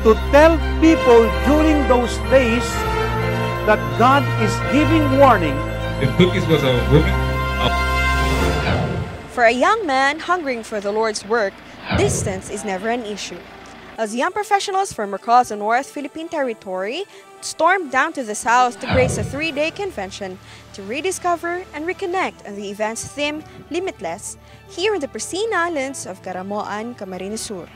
to tell people during those days that God is giving warning. If Cookies was a woman, For a young man hungering for the Lord's work, distance is never an issue. As young professionals from across the North Philippine territory stormed down to the South to grace a 3-day convention to rediscover and reconnect on the event's theme, Limitless, here in the pristine islands of Caramoan, Camarines Sur.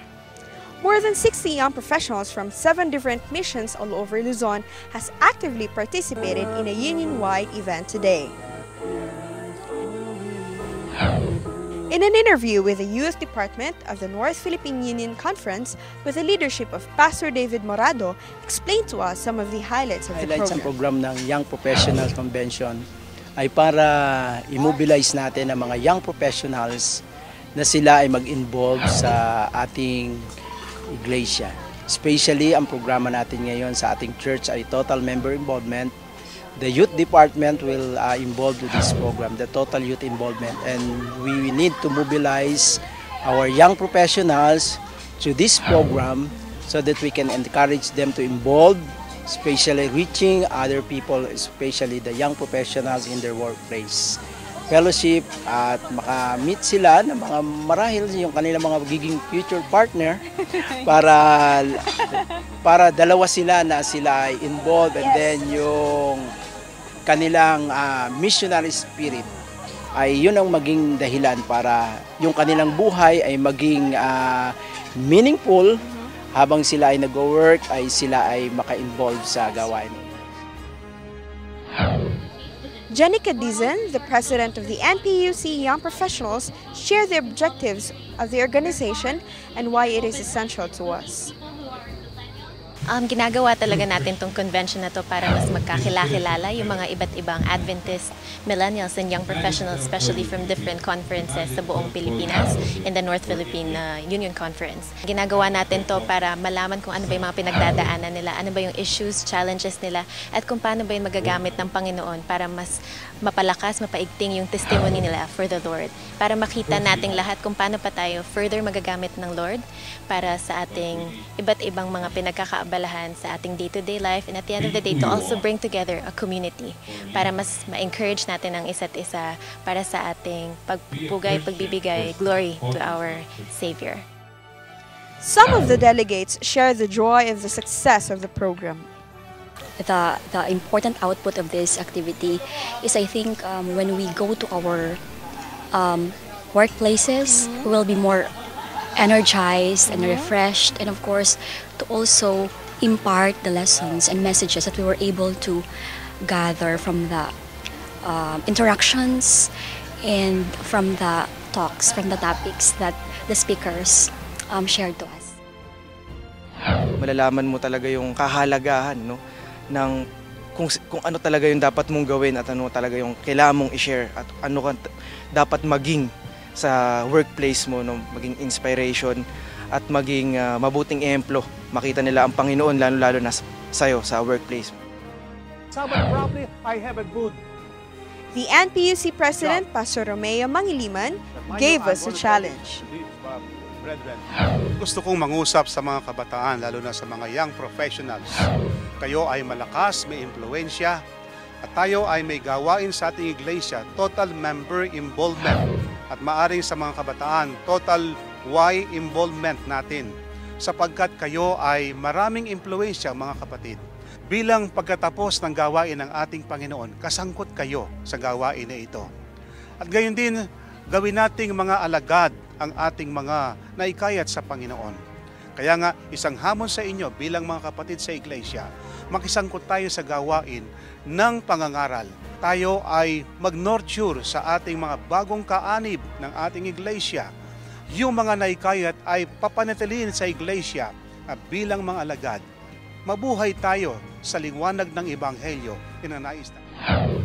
More than 60 young professionals from 7 different missions all over Luzon has actively participated in a union-wide event today. In an interview with the Youth Department of the North Philippine Union Conference with the leadership of Pastor David Morado, explained to us some of the highlights of the program. Highlights ng program ng Young Professional Convention ay para immobilize natin ang mga young professionals na sila ay mag-involve sa ating iglesia. Especially ang programa natin ngayon sa ating church ay total member involvement. The youth department will involve to this program, the total youth involvement, and we need to mobilize our young professionals to this program so that we can encourage them to involve, especially reaching other people, especially the young professionals in their workplace. Fellowship at makamit sila ng mga marahil yung kanilang mga magiging future partner para dalawa sila na sila ay involved, and then yung kanilang missionary spirit ay yun ang maging dahilan para yung kanilang buhay ay maging meaningful habang sila ay nag-work ay sila ay maka-involve sa gawain. Jenica Dizon, the president of the NPUC Young Professionals, shared the objectives of the organization and why it is essential to us. Ginagawa talaga natin tong convention na to para mas magkakilala yung mga iba't ibang Adventist, millennials, and young professionals, especially from different conferences sa buong Pilipinas in the North Philippine Union Conference. Ginagawa natin to para malaman kung ano ba yung mga pinagdadaanan nila, ano ba yung issues, challenges nila, at kung paano ba yung magagamit ng Panginoon para mas mapalakas, mapaigting yung testimony nila for the Lord. Para makita nating lahat kung paano pa tayo further magagamit ng Lord para sa ating iba't ibang mga pinagkakaabalahan sa ating day-to-day life, and at the end of the day to also bring together a community para mas ma-encourage natin ang isa't isa para sa ating pagpugay, pagbibigay glory to our Savior. Some of the delegates share the joy of the success of the program. The important output of this activity is, I think, when we go to our workplaces, we will be more energized and refreshed, and of course to also impart the lessons and messages that we were able to gather from the interactions and from the talks, from the topics that the speakers shared to us. Malalaman mo talaga yung kahalagahan, no, ng kung ano talaga yung dapat mong gawin at ano talaga yung kailangan mong i-share at ano ka dapat maging sa workplace mo, no, maging inspiration at maging mabuting ehemplo. Makita nila ang Panginoon lalo na sa'yo sa workplace. Probably I have a good. The NPUC President, Pastor Romeo Mangiliman, gave us a challenge. Gusto kong mangusap sa mga kabataan, lalo na sa mga young professionals. Kayo ay malakas, may impluensya, at tayo ay may gawain sa ating iglesia, total member involvement. At maaring sa mga kabataan, total Y involvement natin. Sapagkat kayo ay maraming impluensya, mga kapatid. Bilang pagkatapos ng gawain ng ating Panginoon, kasangkot kayo sa gawain na ito. At gayon din, gawin nating mga alagad ang ating mga naikayat sa Panginoon. Kaya nga, isang hamon sa inyo bilang mga kapatid sa iglesia, makisangkot tayo sa gawain ng pangangaral. Tayo ay mag-nurture sa ating mga bagong kaanib ng ating iglesia. Yung mga naikayat ay papanatilihin sa iglesia at bilang mga alagad. Mabuhay tayo sa liwanag ng Ebanghelyo inanais natin.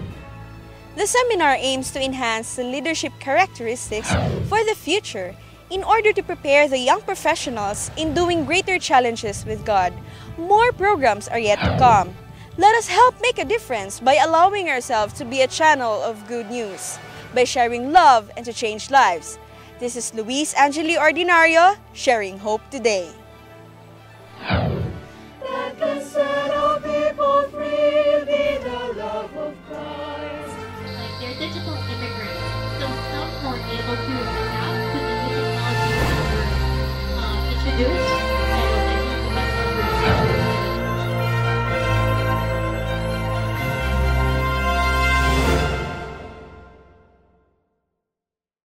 The seminar aims to enhance the leadership characteristics for the future in order to prepare the young professionals in doing greater challenges with God. More programs are yet to come. Let us help make a difference by allowing ourselves to be a channel of good news, by sharing love and to change lives. This is Luis Angeli Ordinario, sharing hope today. do